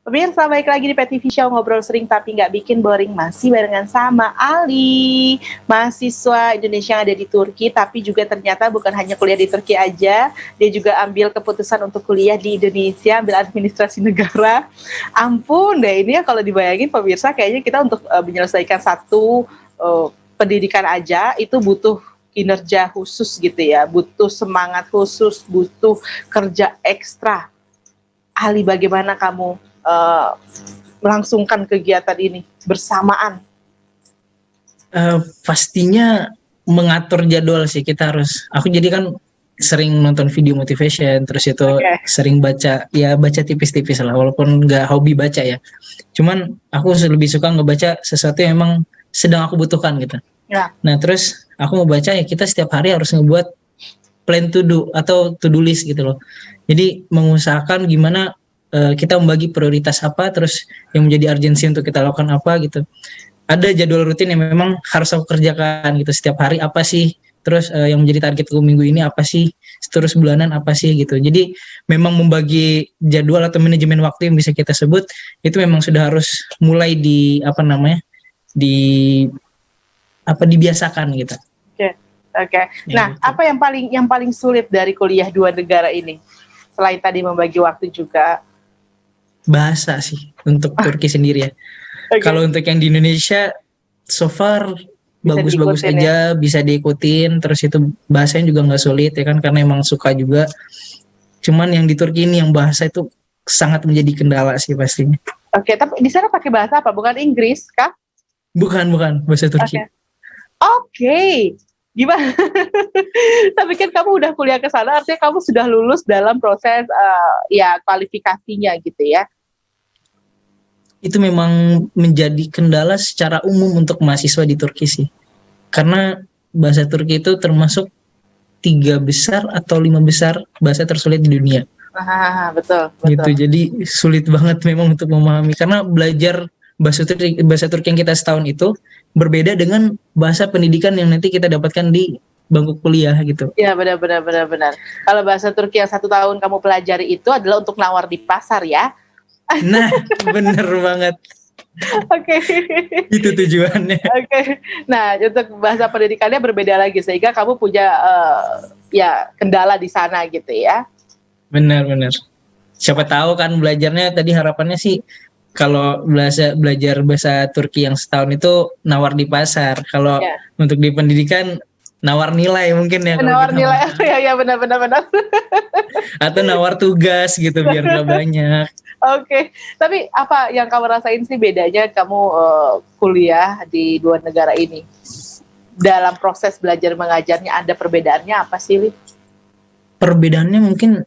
Pemirsa, balik lagi di PTV Show, ngobrol sering tapi nggak bikin boring. Masih barengan sama Ali, mahasiswa Indonesia yang ada di Turki, tapi juga ternyata bukan hanya kuliah di Turki aja, dia juga ambil keputusan untuk kuliah di Indonesia, ambil administrasi negara. Ampun deh, ini ya kalau dibayangin pemirsa, kayaknya kita untuk menyelesaikan satu pendidikan aja, itu butuh kinerja khusus gitu ya, butuh semangat khusus, butuh kerja ekstra. Ali, bagaimana kamu melangsungkan kegiatan ini bersamaan? Pastinya mengatur jadwal sih, kita harus. Aku jadi kan sering nonton video motivation, terus itu sering baca tipis-tipis lah, walaupun nggak hobi baca ya. Cuman aku lebih suka ngebaca sesuatu yang emang sedang aku butuhkan gitu. Ya. Nah terus aku mau baca ya, kita setiap hari harus ngebuat plan to do atau to do list gitu loh. Jadi mengusahakan gimana kita membagi prioritas apa, terus yang menjadi urgensi untuk kita lakukan apa gitu. Ada jadwal rutin yang memang harus aku kerjakan gitu setiap hari apa sih, terus yang menjadi targetku minggu ini apa sih, terus bulanan apa sih gitu. Jadi memang membagi jadwal atau manajemen waktu yang bisa kita sebut itu memang sudah harus mulai dibiasakan gitu. Oke. Nah, gitu. Apa yang paling sulit dari kuliah dua negara ini? Selain tadi membagi waktu juga. Bahasa sih untuk Turki sendiri ya. Kalau untuk yang di Indonesia so far bagus-bagus aja, ya? Bisa diikutin, terus itu bahasanya juga nggak sulit ya kan, karena emang suka juga. Cuman yang di Turki ini yang bahasa itu sangat menjadi kendala sih pastinya. Oke, tapi di sana pakai bahasa apa? Bukan Inggris kah? Bukan, bahasa Turki. Oke. Gimana? Tapi kan kamu udah kuliah ke sana, artinya kamu sudah lulus dalam proses kualifikasinya gitu ya. Itu memang menjadi kendala secara umum untuk mahasiswa di Turki sih. Karena bahasa Turki itu termasuk 3 besar atau 5 besar bahasa tersulit di dunia. Betul. Gitu, jadi sulit banget memang untuk memahami. Karena belajar bahasa Turki yang kita setahun itu berbeda dengan bahasa pendidikan yang nanti kita dapatkan di bangku kuliah gitu. Iya, benar. Kalau bahasa Turki yang 1 tahun kamu pelajari itu adalah untuk nawar di pasar ya. Nah, bener banget. Oke. Itu tujuannya. Oke. Nah, untuk bahasa pendidikannya berbeda lagi sehingga kamu punya kendala di sana gitu ya. Benar. Siapa tahu kan belajarnya tadi harapannya sih kalau belajar bahasa Turki yang setahun itu nawar di pasar. Kalau untuk di pendidikan nawar nilai mungkin ya. Nawar nilai, ya benar. Atau nawar tugas gitu biar nggak banyak. Oke. Tapi apa yang kamu rasain sih bedanya kamu kuliah di 2 negara ini? Dalam proses belajar mengajarnya ada perbedaannya apa sih, Li? Perbedaannya mungkin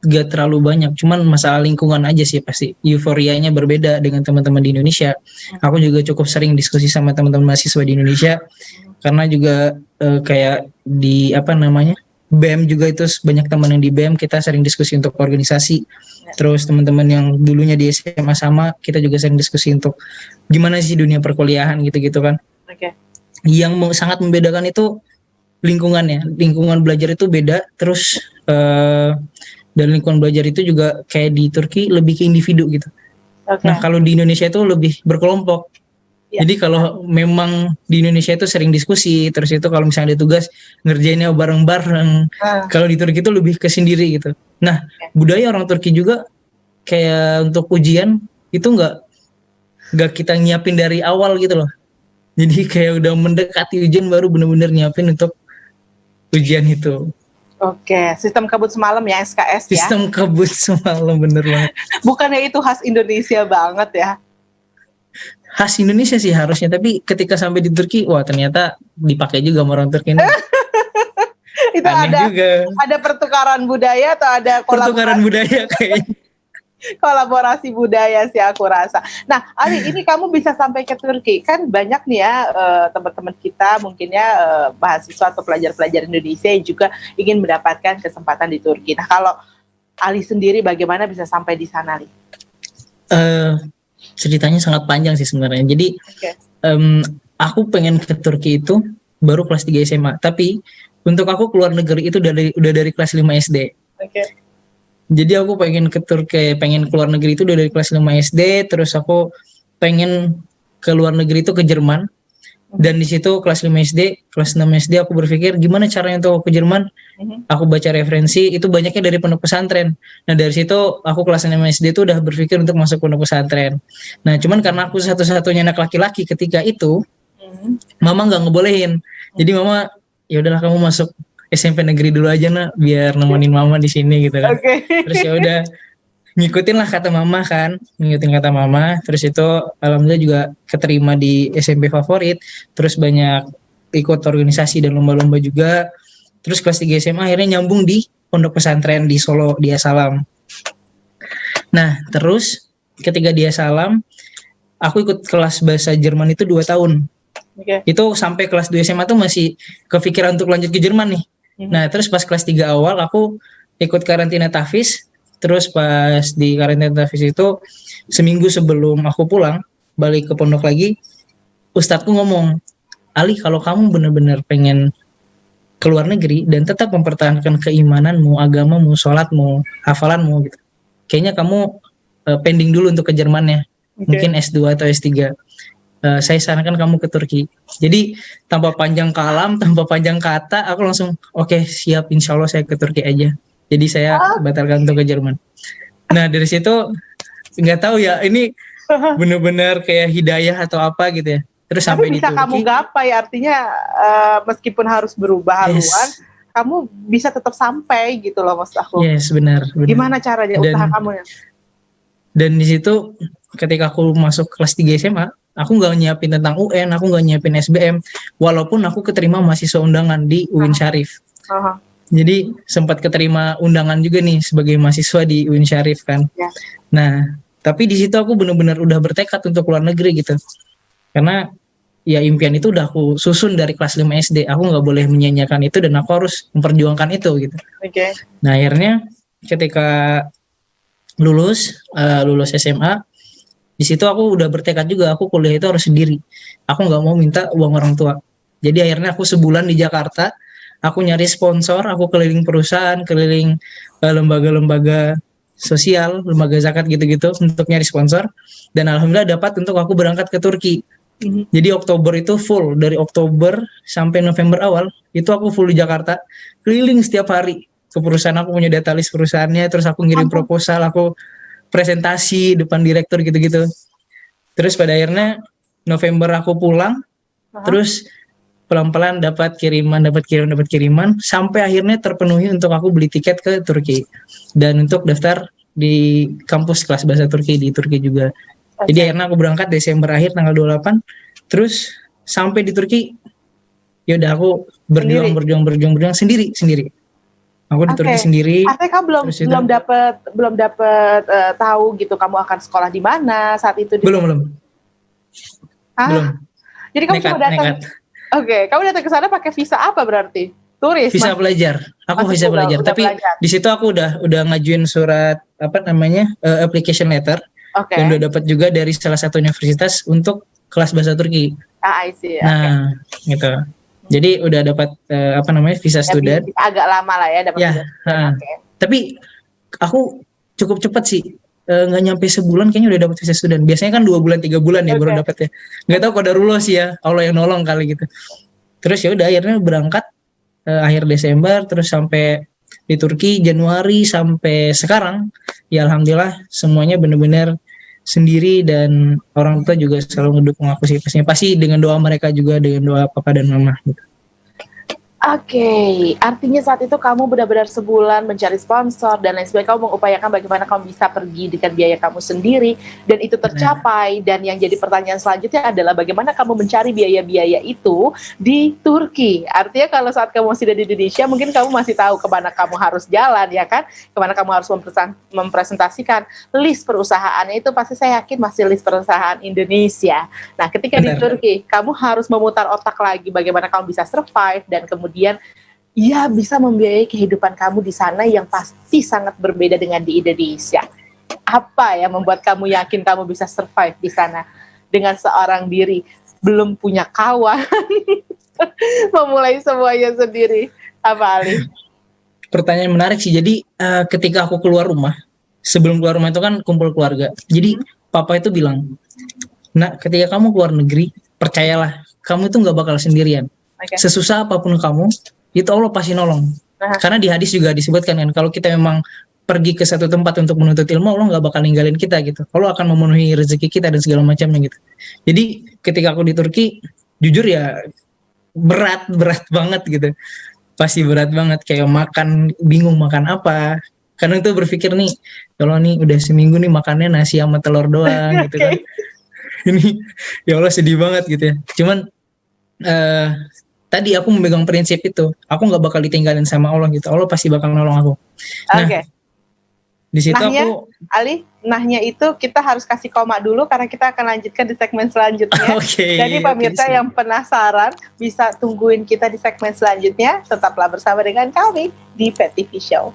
gak terlalu banyak, cuman masalah lingkungan aja sih pasti. Euforianya berbeda dengan teman-teman di Indonesia. Aku juga cukup sering diskusi sama teman-teman mahasiswa di Indonesia, karena juga kayak di BEM juga itu banyak teman yang di BEM, kita sering diskusi untuk organisasi. Terus teman-teman yang dulunya di SMA sama, kita juga sering diskusi untuk gimana sih dunia perkuliahan gitu-gitu kan. Yang sangat membedakan itu lingkungannya. Lingkungan belajar itu beda, terus dan lingkungan belajar itu juga kayak di Turki lebih ke individu gitu. Nah kalau di Indonesia itu lebih berkelompok. Jadi kalau memang di Indonesia itu sering diskusi, terus itu kalau misalnya ada tugas ngerjainnya bareng-bareng. Kalau di Turki itu lebih ke sendiri gitu. Nah budaya orang Turki juga kayak untuk ujian itu nggak kita nyiapin dari awal gitu loh. Jadi kayak udah mendekati ujian baru benar-benar nyiapin untuk ujian itu. Oke, sistem kebut semalam ya, SKS ya. Sistem kebut semalam, bener banget. Bukannya itu khas Indonesia banget ya? Khas Indonesia sih harusnya, tapi ketika sampai di Turki, wah ternyata dipakai juga sama orang Turki ini. Itu ada pertukaran budaya atau ada pertukaran budaya kayaknya. Kolaborasi budaya sih aku rasa. Nah, Ali, ini kamu bisa sampai ke Turki, kan banyak nih ya teman-teman kita mungkin ya mahasiswa atau pelajar-pelajar Indonesia yang juga ingin mendapatkan kesempatan di Turki. Nah, kalau Ali sendiri bagaimana bisa sampai di sana, Ali? Ceritanya sangat panjang sih sebenarnya. Jadi aku pengen ke Turki itu baru kelas 3 SMA, tapi untuk aku keluar negeri itu udah dari kelas 5 SD. Jadi aku pengen ke Turki, pengen keluar negeri itu udah dari kelas 5 SD, terus aku pengen ke luar negeri itu ke Jerman. Dan di situ kelas 5 SD, kelas 6 SD aku berpikir gimana caranya untuk aku ke Jerman. Aku baca referensi itu banyaknya dari pondok pesantren. Nah dari situ aku kelas 6 SD itu udah berpikir untuk masuk pondok pesantren. Nah cuman karena aku satu-satunya anak laki-laki ketika itu, mama nggak ngebolehin. Jadi mama ya udahlah kamu masuk SMP negeri dulu aja nak, biar nemenin mama di sini gitu kan. Oke. Terus ya udah ngikutin lah kata mama kan, ngikutin kata mama. Terus itu alhamdulillah juga keterima di SMP favorit. Terus banyak ikut organisasi dan lomba-lomba juga. Terus kelas 3 SMA akhirnya nyambung di pondok pesantren di Solo, di Asalam. Nah terus ketika di Asalam, aku ikut kelas bahasa Jerman itu 2 tahun. Itu sampai kelas 2 SMA tuh masih kepikiran untuk lanjut ke Jerman nih. Nah terus pas kelas 3 awal aku ikut karantina tahfiz. Terus pas di karantina tahfiz itu seminggu sebelum aku pulang balik ke pondok lagi, ustadku ngomong, Ali kalau kamu benar-benar pengen ke luar negeri dan tetap mempertahankan keimananmu, agamamu, sholatmu, hafalanmu gitu, kayaknya kamu pending dulu untuk ke Jermannya, mungkin S2 atau S3. Saya sarankan kamu ke Turki. Jadi tanpa panjang kalam, tanpa panjang kata, aku langsung oke, siap, insya Allah saya ke Turki aja. Jadi saya batalkan untuk ke Jerman. Nah dari situ nggak tahu ya, ini benar-benar kayak hidayah atau apa gitu ya. Terus Tapi sampai di bisa Turki. kamu gapai, artinya meskipun harus berubah haluan, kamu bisa tetap sampai gitu loh maksud aku. Yes, benar. Gimana caranya usaha kamu ya? Dan di situ ketika aku masuk kelas 3 SMA, aku nggak nyiapin tentang UN, aku nggak nyiapin SBM, walaupun aku keterima mahasiswa undangan di UIN Syarif. Jadi sempat keterima undangan juga nih sebagai mahasiswa di UIN Syarif kan. Nah, tapi di situ aku benar-benar udah bertekad untuk keluar negeri gitu. Karena ya impian itu udah aku susun dari kelas 5 SD. Aku nggak boleh menyanyiakan itu dan aku harus memperjuangkan itu gitu. Nah, akhirnya ketika lulus SMA, di situ aku udah bertekad juga, aku kuliah itu harus sendiri. Aku nggak mau minta uang orang tua. Jadi akhirnya aku sebulan di Jakarta, aku nyari sponsor, aku keliling perusahaan, keliling lembaga-lembaga sosial, lembaga zakat gitu-gitu untuk nyari sponsor. Dan alhamdulillah dapat untuk aku berangkat ke Turki. Jadi Oktober itu full, dari Oktober sampai November awal, itu aku full di Jakarta, keliling setiap hari ke perusahaan, aku punya data list perusahaannya, terus aku ngirim proposal, aku presentasi depan direktur gitu-gitu. Terus pada akhirnya November aku pulang, terus pelan-pelan dapat kiriman, sampai akhirnya terpenuhi untuk aku beli tiket ke Turki dan untuk daftar di kampus kelas bahasa Turki di Turki juga. Jadi akhirnya aku berangkat Desember akhir tanggal 28, terus sampai di Turki, yaudah aku berjuang sendiri. Aku di Turki sendiri. Artinya kamu belum dapat tahu gitu kamu akan sekolah di mana saat itu? Belum. Jadi kamu cuma datang. Kamu datang ke sana pakai visa apa berarti? Turis. Visa pelajar. Aku visa pelajar. Tapi di situ aku udah ngajuin surat application letter. Yang udah dapat juga dari salah satu universitas untuk kelas bahasa Turki. I see. Nah, gitu. Jadi udah dapat visa student. Agak lama lah ya dapat. Tapi aku cukup cepat sih. Nggak nyampe sebulan kayaknya udah dapat visa student. Biasanya kan 2 bulan 3 bulan ya baru dapat ya. Nggak tahu qadarullah sih ya, Allah yang nolong kali gitu. Terus ya udah akhirnya berangkat akhir Desember, terus sampai di Turki Januari sampai sekarang. Ya alhamdulillah semuanya benar-benar sendiri dan orang tua juga selalu ngedukung aku sih, pasti dengan doa mereka juga, dengan doa papa dan mama gitu. Artinya saat itu kamu benar-benar sebulan mencari sponsor dan lain sebagainya, kamu mengupayakan bagaimana kamu bisa pergi dengan biaya kamu sendiri dan itu tercapai. Dan yang jadi pertanyaan selanjutnya adalah bagaimana kamu mencari biaya-biaya itu di Turki. Artinya kalau saat kamu masih ada di Indonesia mungkin kamu masih tahu kemana kamu harus jalan ya kan, kemana kamu harus mempresentasikan list perusahaannya, itu pasti saya yakin masih list perusahaan Indonesia. Nah ketika di Turki kamu harus memutar otak lagi bagaimana kamu bisa survive dan kemudian bisa membiayai kehidupan kamu di sana yang pasti sangat berbeda dengan di Indonesia. Apa yang membuat kamu yakin kamu bisa survive di sana dengan seorang diri, belum punya kawan, memulai semuanya sendiri? Apa Ali? pertanyaan menarik sih. Jadi ketika aku keluar rumah, sebelum keluar rumah itu kan kumpul keluarga. Jadi papa itu bilang, nah ketika kamu keluar negeri, percayalah, kamu itu nggak bakal sendirian. Oke. Sesusah apapun kamu, itu Allah pasti nolong. Karena di hadis juga disebutkan kan, kalau kita memang pergi ke satu tempat untuk menuntut ilmu, Allah nggak bakal ninggalin kita gitu. Allah akan memenuhi rezeki kita dan segala macamnya gitu. Jadi ketika aku di Turki, jujur ya berat banget gitu. Pasti berat banget, kayak makan bingung makan apa. Karena itu berpikir nih, kalau nih udah seminggu nih makannya nasi sama telur doang gitu kan. Ini ya Allah sedih banget gitu ya. Cuman tadi aku memegang prinsip itu, aku nggak bakal ditinggalin sama Allah gitu. Allah pasti bakal nolong aku. Nah, Oke. di situ Nahnya, aku Ali, nahnya itu kita harus kasih koma dulu karena kita akan lanjutkan di segmen selanjutnya. Jadi pemirsa yang penasaran bisa tungguin kita di segmen selanjutnya. Tetaplah bersama dengan kami di Pet TV Show.